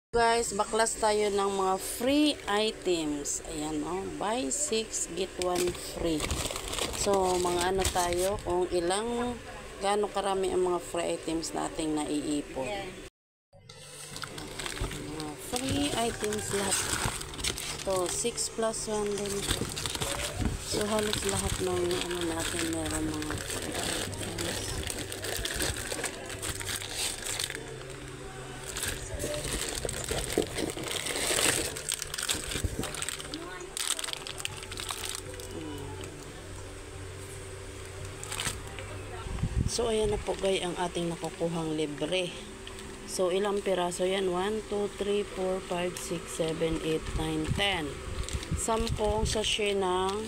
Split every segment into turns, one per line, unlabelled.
Guys, baklas tayo ng mga free items. Ayan buy 6 get 1 free. So, mga ano tayo kung gaano karami ang mga free items nating naiipon. Mga free items lahat. So, 6 plus 1 din. So, halos lahat ng natin meron mga free items. So, ayan na po guys ang ating nakukuhang libre. So, ilang piraso yan? 1, 2, 3, 4, 5, 6, 7, 8, 9, 10. 10 sachet ng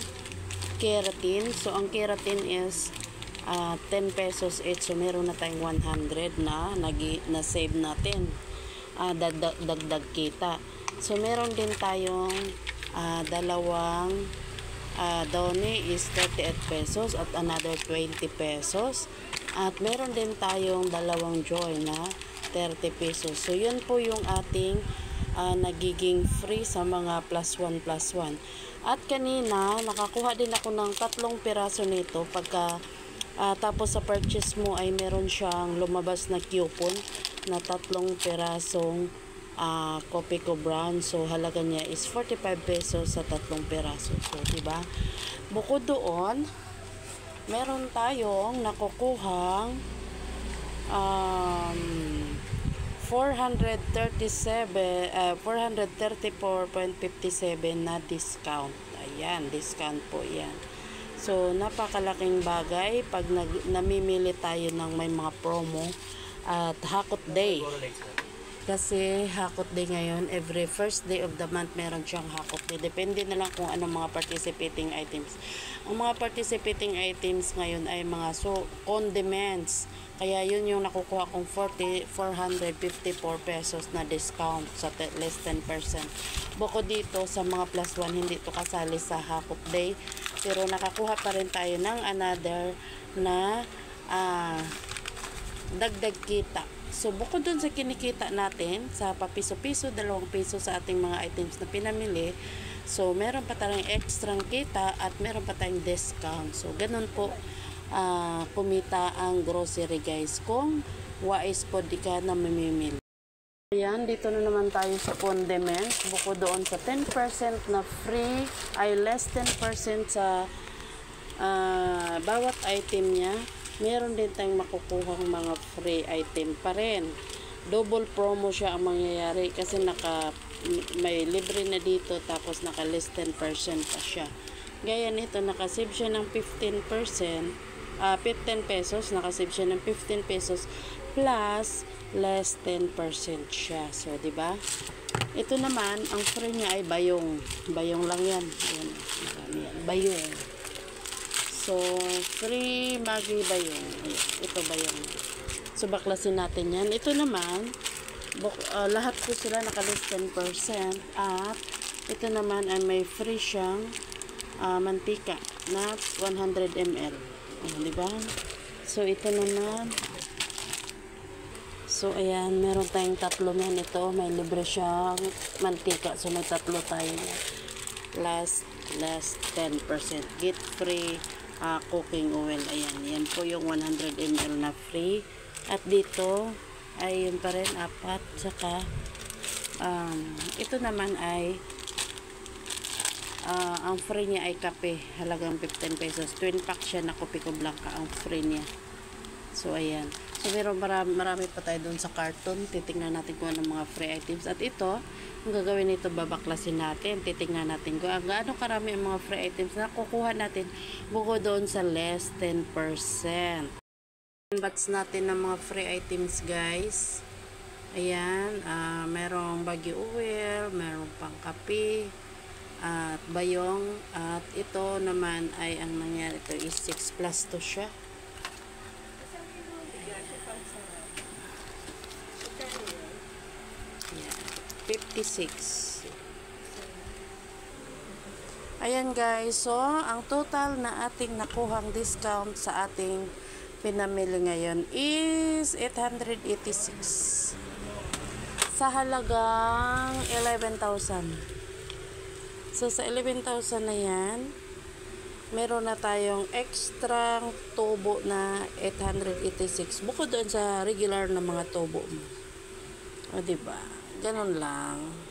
keratin. So, ang keratin is 10 pesos each. So, meron na tayong 100 na save natin. Dagdag kita. So, meron din tayong dalawang Downy is 38 pesos at another 20 pesos. At meron din tayong dalawang Joy na 30 pesos. So, yun po yung ating nagiging free sa mga plus 1 plus 1. At kanina, nakakuha din ako ng 3 piraso nito. Pagka tapos sa purchase mo ay meron siyang lumabas na coupon na 3 pirasong Copico Brown. So, halaga niya is 45 pesos sa 3 piraso. So, diba? Bukod doon, meron tayong nakukuhang 434.57 na discount. Ayan, discount po yan. So, napakalaking bagay pag namimili tayo ng may mga promo at Hakot Day. Kasi Hakot Day ngayon, every first day of the month meron siyang Hakot Day. Depende na lang kung anong mga participating items. Ang mga participating items ngayon ay mga condiments. Kaya yun yung nakukuha kong 454 pesos na discount sa less 10%. Bukod dito sa mga plus 1, hindi ito kasali sa Hakot Day. Pero nakakuha pa rin tayo ng another na dagdag kita. So, bukod dun sa kinikita natin, sa papiso-piso, 2 piso sa ating mga items na pinamili, so, meron pa tayong extra kita at meron pa tayong discount. So, ganun po kumita ang grocery guys kung wais po di ka na mamimili. Ayan, dito na naman tayo sa condiments. Bukod doon sa 10% na free, ay less 10% sa bawat item niya, meron din tayong makukuhang mga free item pa rin. Double promo siya ang mangyayari kasi may libre na dito tapos naka less 10% pa siya. Gaya nito, nakasave siya ng 15 pesos, nakasave siya ng 15 pesos plus less 10% siya. So, di ba? Ito naman, ang free niya ay bayong. Bayong lang yan. Ayan, marami yan. Bayong. So, free Maggi bayong. Ito bayong. So, baklasin natin yan. Ito naman, lahat po sila naka-less 10%. At, ito naman ay may free siyang mantika na 100 ml. Diba? So, ito naman. So, ayan. Meron tayong 3 yan. Ito, may libre siyang mantika. So, may 3 tayo. Last 10%. Get free cooking oil. Ayan. Yan po yung 100 ml na free. At dito, ay yun pa rin, 4. Saka, ito naman ay ang free niya ay kape. Halagang 15 pesos. Twin pack siya na Copico Blanca ang free niya. So, ayan. So, marami pa tayo doon sa carton. Titingnan natin kung anong mga free items. At ito, ang gagawin nito, babaklasin natin. Titingnan natin kung gaano karami ang mga free items na kukuha natin bukod doon sa less 10%. Bats natin ng mga free items, guys. Ayan. Merong Baguio oil, merong pang kape, at bayong. At ito naman ay ang nangyari. Ito is 6 plus to siya. 56. Ayan guys, so ang total na ating nakuhang discount sa ating pinamili ngayon is 886. sa halagang 11,000. So, sa 11,000 na yan, meron na tayong extra tubo na 886. Bukod doon sa regular na mga tubo mo. O, diba? Ganun lang.